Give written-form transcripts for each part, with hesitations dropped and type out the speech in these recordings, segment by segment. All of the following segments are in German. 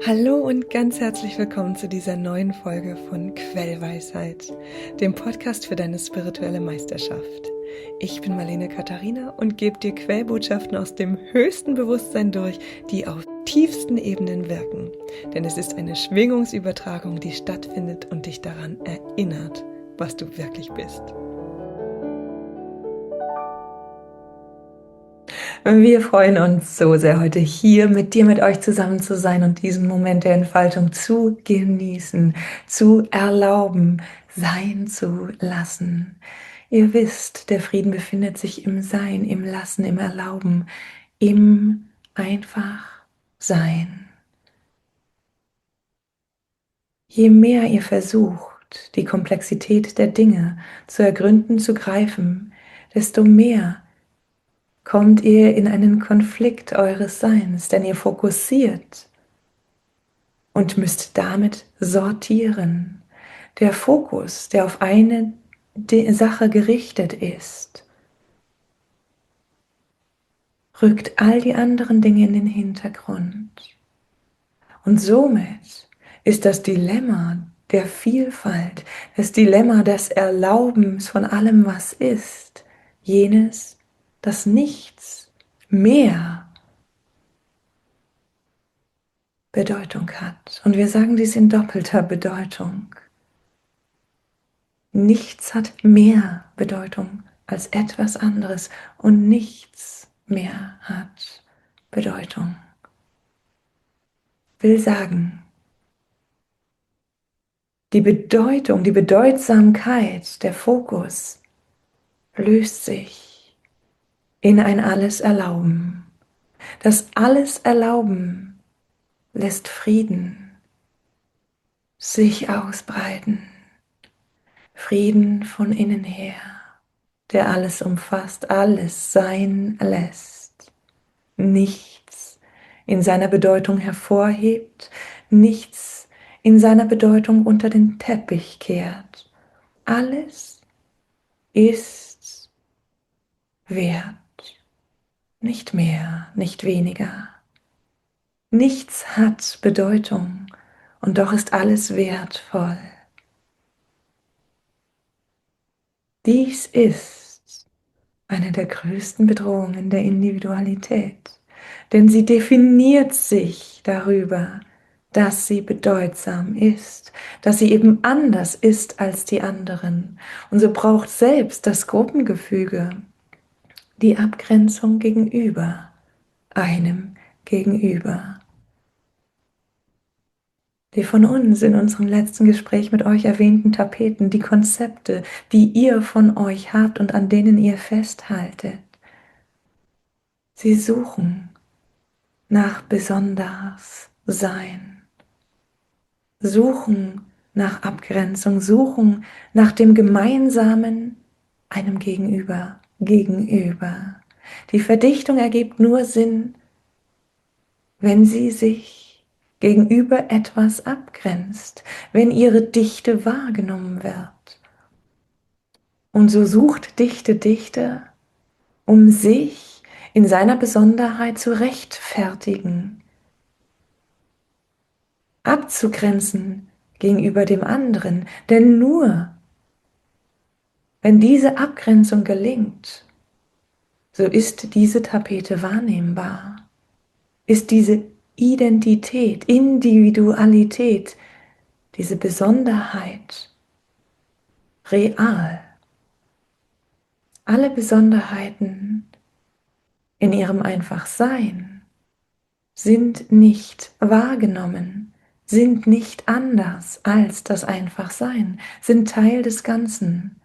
Hallo und ganz herzlich willkommen zu dieser neuen Folge von Quellweisheit, dem Podcast für deine spirituelle Meisterschaft. Ich bin Marlene Katharina und gebe dir Quellbotschaften aus dem höchsten Bewusstsein durch, die auf tiefsten Ebenen wirken. Denn es ist eine Schwingungsübertragung, die stattfindet und dich daran erinnert, was du wirklich bist. Wir freuen uns so sehr, heute hier mit dir, mit euch zusammen zu sein und diesen Moment der Entfaltung zu genießen, zu erlauben, sein zu lassen. Ihr wisst, der Frieden befindet sich im Sein, im Lassen, im Erlauben, im einfach Sein. Je mehr ihr versucht, die Komplexität der Dinge zu ergründen, zu greifen, desto mehr kommt ihr in einen Konflikt eures Seins, denn ihr fokussiert und müsst damit sortieren. Der Fokus, der auf eine Sache gerichtet ist, rückt all die anderen Dinge in den Hintergrund. Und somit ist das Dilemma der Vielfalt, das Dilemma des Erlaubens von allem, was ist, jenes, dass nichts mehr Bedeutung hat. Und wir sagen dies in doppelter Bedeutung. Nichts hat mehr Bedeutung als etwas anderes und nichts mehr hat Bedeutung. Will sagen, die Bedeutung, die Bedeutsamkeit, der Fokus löst sich in ein Alles Erlauben. Das Alles Erlauben lässt Frieden sich ausbreiten. Frieden von innen her, der alles umfasst, alles sein lässt. Nichts in seiner Bedeutung hervorhebt, nichts in seiner Bedeutung unter den Teppich kehrt. Alles ist wert, nicht mehr, nicht weniger. Nichts hat Bedeutung und doch ist alles wertvoll. Dies ist eine der größten Bedrohungen der Individualität, denn sie definiert sich darüber, dass sie bedeutsam ist, dass sie eben anders ist als die anderen. Und so braucht selbst das Gruppengefüge die Abgrenzung gegenüber einem Gegenüber. Die von uns in unserem letzten Gespräch mit euch erwähnten Tapeten, die Konzepte, die ihr von euch habt und an denen ihr festhaltet, sie suchen nach besonders Sein, suchen nach Abgrenzung, suchen nach dem Gemeinsamen einem Gegenüber, gegenüber. Die Verdichtung ergibt nur Sinn, wenn sie sich gegenüber etwas abgrenzt, wenn ihre Dichte wahrgenommen wird. Und so sucht Dichte, um sich in seiner Besonderheit zu rechtfertigen, abzugrenzen gegenüber dem anderen. Denn nur wenn diese Abgrenzung gelingt, so ist diese Tapete wahrnehmbar, ist diese Identität, Individualität, diese Besonderheit real. Alle Besonderheiten in ihrem Einfachsein sind nicht wahrgenommen, sind nicht anders als das Einfachsein, sind Teil des Ganzen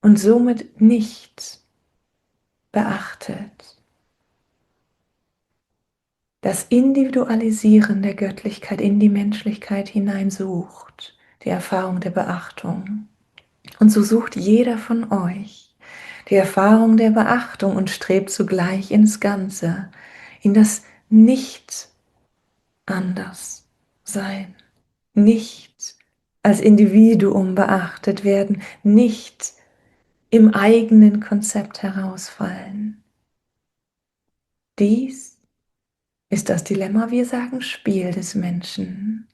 und somit nicht beachtet. Das Individualisieren der Göttlichkeit in die Menschlichkeit hinein sucht die Erfahrung der Beachtung. Und so sucht jeder von euch die Erfahrung der Beachtung und strebt zugleich ins Ganze, in das Nicht anders sein, nicht als Individuum beachtet werden, nicht im eigenen Konzept herausfallen. Dies ist das Dilemma, wir sagen Spiel des Menschen.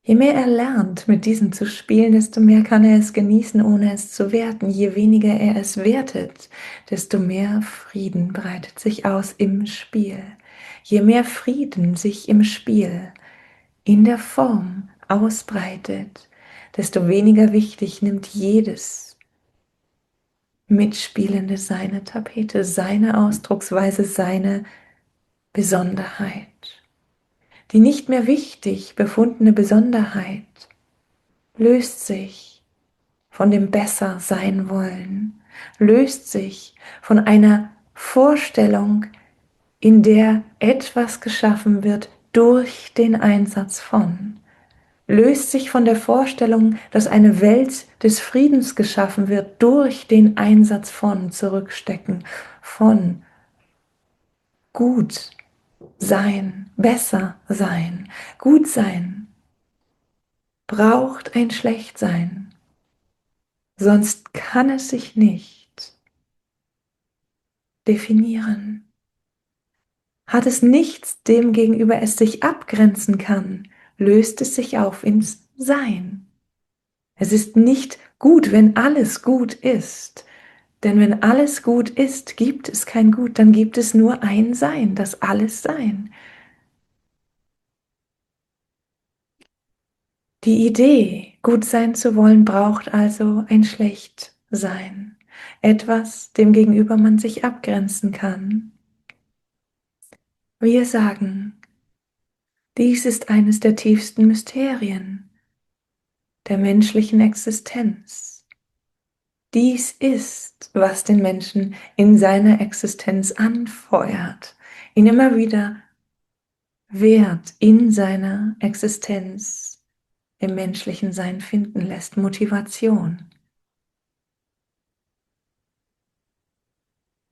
Je mehr er lernt, mit diesem zu spielen, desto mehr kann er es genießen, ohne es zu werten. Je weniger er es wertet, desto mehr Frieden breitet sich aus im Spiel. Je mehr Frieden sich im Spiel, in der Form ausbreitet, desto weniger wichtig nimmt jedes Mitspielende seine Tapete, seine Ausdrucksweise, seine Besonderheit. Die nicht mehr wichtig befundene Besonderheit löst sich von dem besser sein wollen, löst sich von einer Vorstellung, in der etwas geschaffen wird durch den Einsatz von, löst sich von der Vorstellung, dass eine Welt des Friedens geschaffen wird durch den Einsatz von Zurückstecken, von gut sein, besser sein. Gut sein braucht ein Schlechtsein, sonst kann es sich nicht definieren. Hat es nichts, dem gegenüber es sich abgrenzen kann, löst es sich auf ins Sein. Es ist nicht gut, wenn alles gut ist, denn wenn alles gut ist, gibt es kein Gut, dann gibt es nur ein Sein, das alles Sein. Die Idee, gut sein zu wollen, braucht also ein Schlechtsein, etwas, dem gegenüber man sich abgrenzen kann. Wir sagen, dies ist eines der tiefsten Mysterien der menschlichen Existenz. Dies ist, was den Menschen in seiner Existenz anfeuert, ihn immer wieder Wert in seiner Existenz im menschlichen Sein finden lässt, Motivation.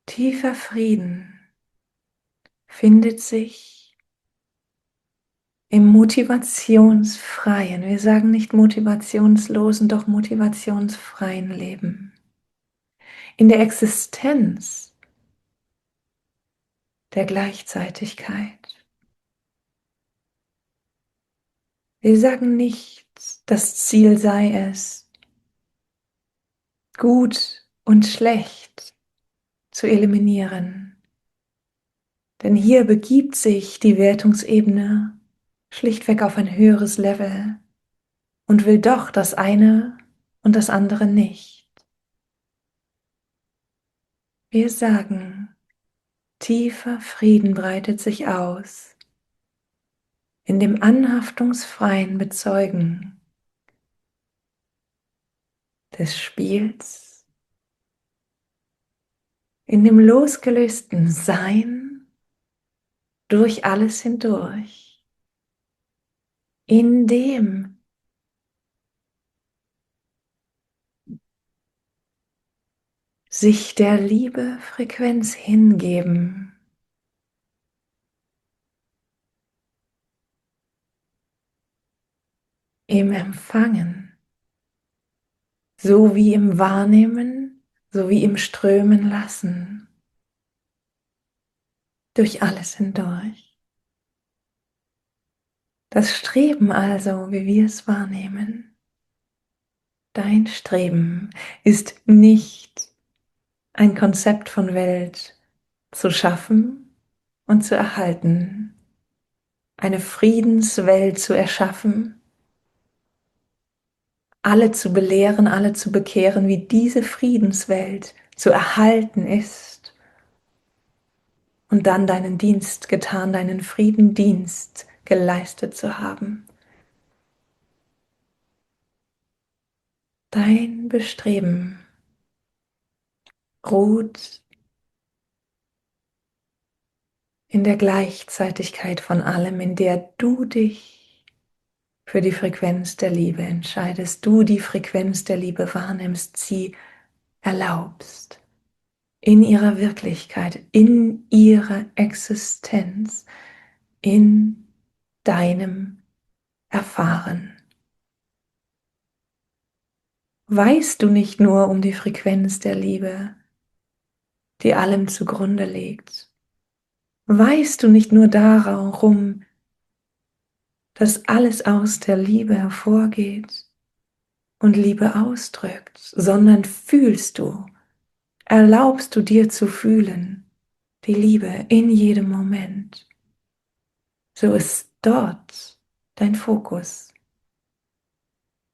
Tiefer Frieden findet sich im motivationsfreien, wir sagen nicht motivationslosen, doch motivationsfreien Leben. In der Existenz der Gleichzeitigkeit. Wir sagen nicht, das Ziel sei es, gut und schlecht zu eliminieren. Denn hier begibt sich die Wertungsebene schlichtweg auf ein höheres Level und will doch das eine und das andere nicht. Wir sagen, tiefer Frieden breitet sich aus in dem anhaftungsfreien Bezeugen des Spiels, in dem losgelösten Sein durch alles hindurch, in dem sich der Liebe Frequenz hingeben, im Empfangen, so wie im Wahrnehmen, so wie im Strömen lassen, durch alles hindurch. Das Streben also, wie wir es wahrnehmen, dein Streben ist nicht ein Konzept von Welt zu schaffen und zu erhalten, eine Friedenswelt zu erschaffen, alle zu belehren, alle zu bekehren, wie diese Friedenswelt zu erhalten ist und dann deinen Dienst getan, deinen Friedendienst geleistet zu haben. Dein Bestreben ruht in der Gleichzeitigkeit von allem, in der du dich für die Frequenz der Liebe entscheidest, du die Frequenz der Liebe wahrnimmst, sie erlaubst, in ihrer Wirklichkeit, in ihrer Existenz, in deinem Erfahren. Weißt du nicht nur um die Frequenz der Liebe, die allem zugrunde liegt, weißt du nicht nur darum, dass alles aus der Liebe hervorgeht und Liebe ausdrückt, sondern fühlst du, erlaubst du dir zu fühlen, die Liebe in jedem Moment. So ist dort dein Fokus.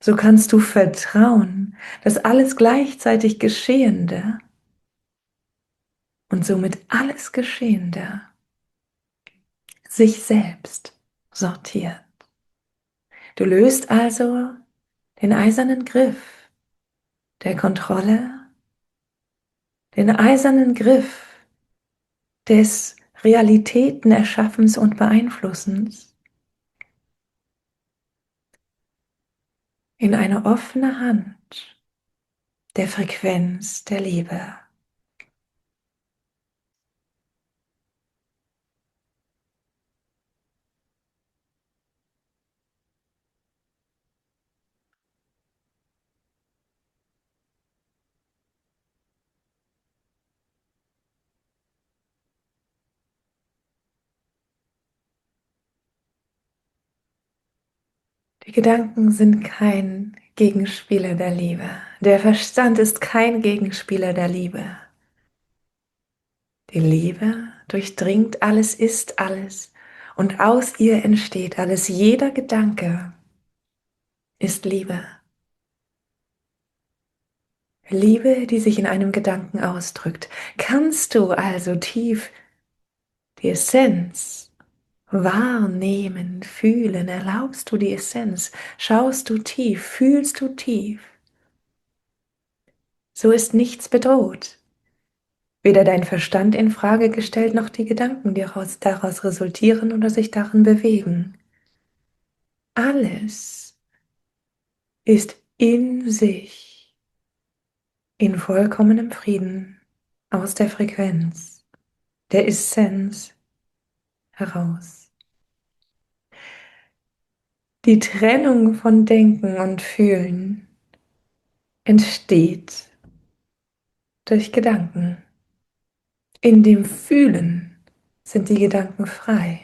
So kannst du vertrauen, dass alles gleichzeitig Geschehende und somit alles Geschehende sich selbst sortiert. Du löst also den eisernen Griff der Kontrolle, den eisernen Griff des Realitäten erschaffens und beeinflussens in eine offene Hand der Frequenz der Liebe. Die Gedanken sind kein Gegenspieler der Liebe. Der Verstand ist kein Gegenspieler der Liebe. Die Liebe durchdringt alles, ist alles und aus ihr entsteht alles. Jeder Gedanke ist Liebe. Liebe, die sich in einem Gedanken ausdrückt. Kannst du also tief die Essenz wahrnehmen, fühlen? Erlaubst du die Essenz? Schaust du tief? Fühlst du tief? So ist nichts bedroht. Weder dein Verstand in Frage gestellt, noch die Gedanken, die daraus resultieren oder sich darin bewegen. Alles ist in sich, in vollkommenem Frieden, aus der Frequenz, der Essenz heraus. Die Trennung von Denken und Fühlen entsteht durch Gedanken. In dem Fühlen sind die Gedanken frei.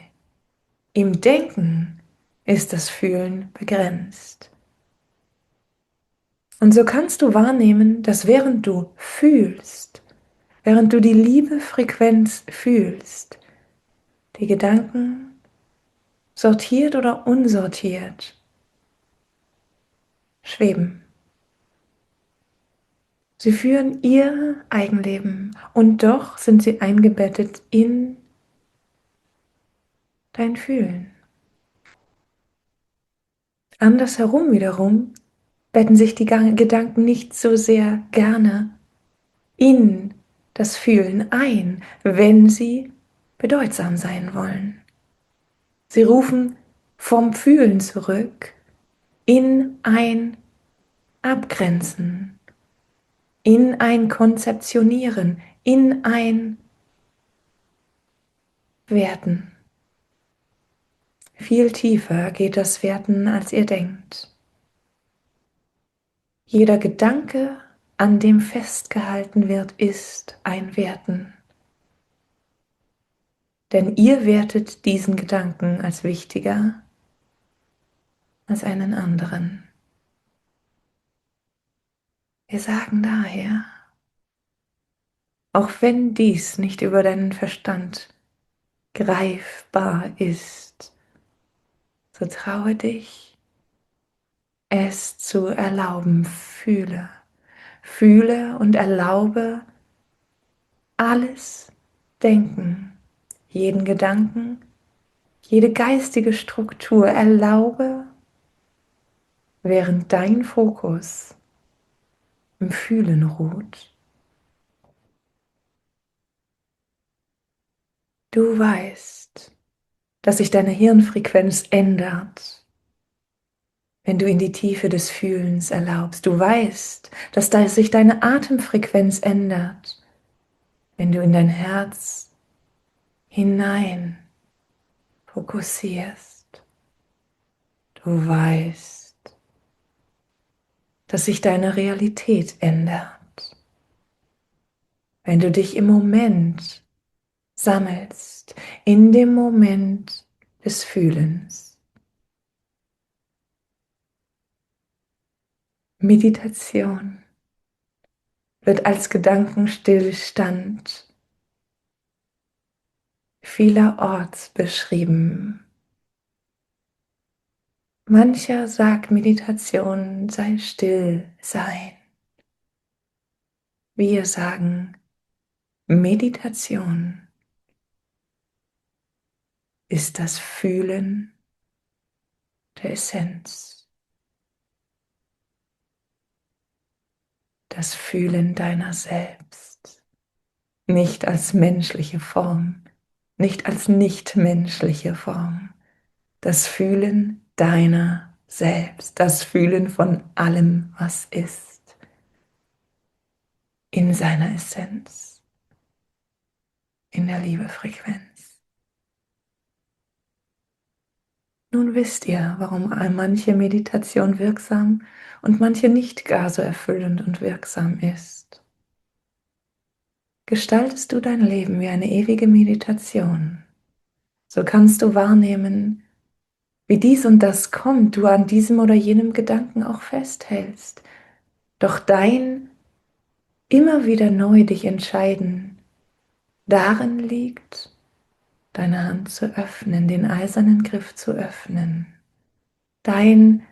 Im Denken ist das Fühlen begrenzt. Und so kannst du wahrnehmen, dass während du fühlst, während du die Liebe-Frequenz fühlst, die Gedanken sortiert oder unsortiert schweben. Sie führen ihr Eigenleben und doch sind sie eingebettet in dein Fühlen. Andersherum wiederum betten sich die Gedanken nicht so sehr gerne in das Fühlen ein, wenn sie bedeutsam sein wollen. Sie rufen vom Fühlen zurück in ein Abgrenzen, in ein Konzeptionieren, in ein Werten. Viel tiefer geht das Werten, als ihr denkt. Jeder Gedanke, an dem festgehalten wird, ist ein Werten. Denn ihr wertet diesen Gedanken als wichtiger als einen anderen. Wir sagen daher, auch wenn dies nicht über deinen Verstand greifbar ist, so traue dich, es zu erlauben. Fühle, fühle und erlaube alles Denken, jeden Gedanken, jede geistige Struktur. Erlaube, während dein Fokus im Fühlen ruht. Du weißt, dass sich deine Hirnfrequenz ändert, wenn du in die Tiefe des Fühlens erlaubst. Du weißt, dass sich deine Atemfrequenz ändert, wenn du in dein Herz hinein fokussierst. Du weißt, dass sich deine Realität ändert, wenn du dich im Moment sammelst in dem Moment des Fühlens. Meditation wird als Gedankenstillstand vielerorts beschrieben. Mancher sagt, Meditation sei still sein. Wir sagen, Meditation ist das Fühlen der Essenz, das Fühlen deiner selbst, nicht als menschliche Form, nicht als nichtmenschliche Form, das Fühlen deiner selbst, das Fühlen von allem, was ist, in seiner Essenz, in der Liebefrequenz. Nun wisst ihr, warum manche Meditation wirksam und manche nicht gar so erfüllend und wirksam ist. Gestaltest du dein Leben wie eine ewige Meditation, so kannst du wahrnehmen, wie dies und das kommt, du an diesem oder jenem Gedanken auch festhältst. Doch dein immer wieder neu dich entscheiden darin liegt, deine Hand zu öffnen, den eisernen Griff zu öffnen. Dein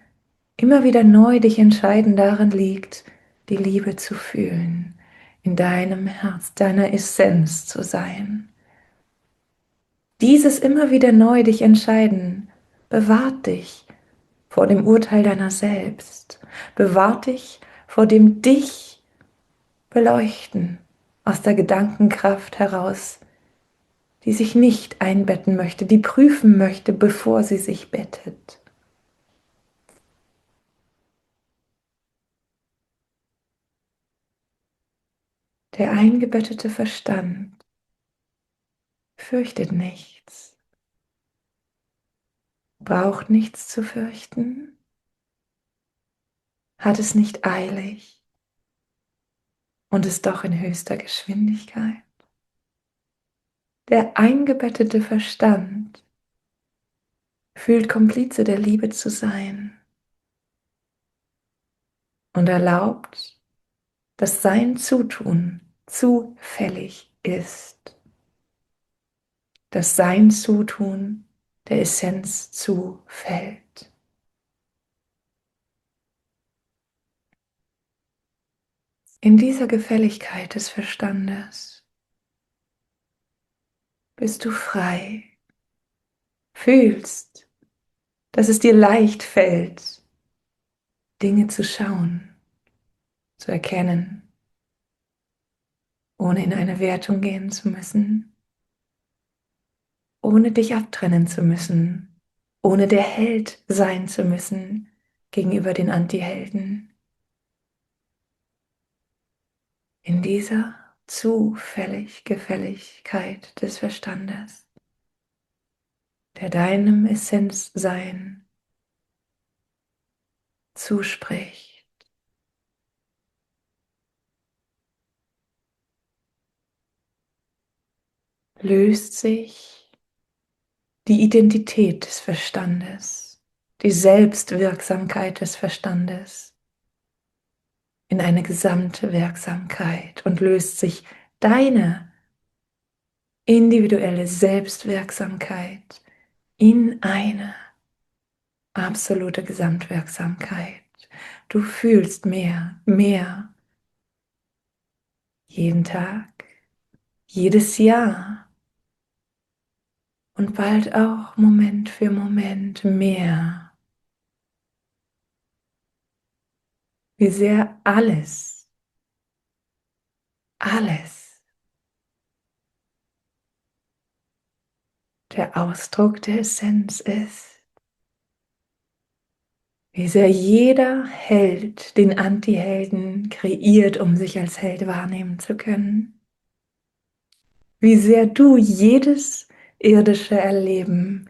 immer wieder neu dich entscheiden darin liegt, die Liebe zu fühlen, in deinem Herz, deiner Essenz zu sein. Dieses immer wieder neu dich entscheiden bewahrt dich vor dem Urteil deiner selbst, bewahrt dich vor dem dich beleuchten aus der Gedankenkraft heraus, die sich nicht einbetten möchte, die prüfen möchte, bevor sie sich bettet. Der eingebettete Verstand fürchtet nichts, braucht nichts zu fürchten, hat es nicht eilig und ist doch in höchster Geschwindigkeit. Der eingebettete Verstand fühlt Komplize der Liebe zu sein und erlaubt, dass sein Zutun zufällig ist, dass sein Zutun der Essenz zufällt. In dieser Gefälligkeit des Verstandes bist du frei, fühlst, dass es dir leicht fällt, Dinge zu schauen, zu erkennen, ohne in eine Wertung gehen zu müssen, ohne dich abtrennen zu müssen, ohne der Held sein zu müssen gegenüber den Antihelden. In dieser Gefälligkeit des Verstandes, der deinem Essenzsein zuspricht, löst sich die Identität des Verstandes, die Selbstwirksamkeit des Verstandes in eine gesamte Wirksamkeit und löst sich deine individuelle Selbstwirksamkeit in eine absolute Gesamtwirksamkeit. Du fühlst mehr, mehr, jeden Tag, jedes Jahr und bald auch Moment für Moment mehr, wie sehr alles der Ausdruck der Essenz ist. Wie sehr jeder Held den Antihelden kreiert, um sich als Held wahrnehmen zu können. Wie sehr du jedes irdische Erleben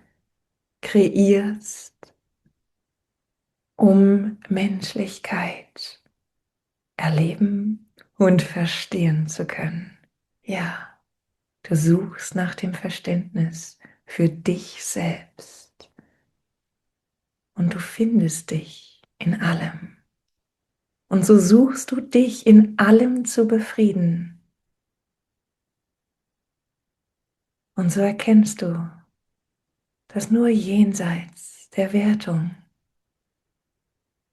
kreierst, um Menschlichkeit erleben und verstehen zu können. Ja, Du suchst nach dem Verständnis für dich selbst und du findest dich in allem. Und so suchst du dich in allem zu befrieden. Und so erkennst du, dass nur jenseits der Wertung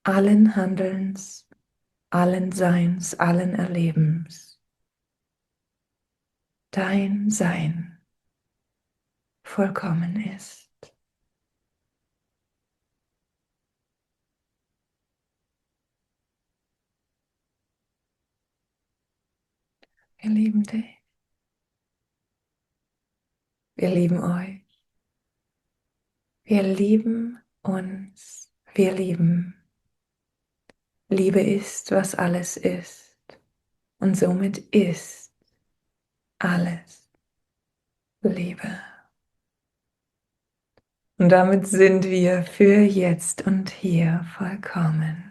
allen Handelns, allen Seins, allen Erlebens dein Sein vollkommen ist. Wir lieben dich. Wir lieben euch. Wir lieben uns. Wir lieben. Liebe ist, was alles ist. Und somit ist alles Liebe. Und damit sind wir für jetzt und hier vollkommen.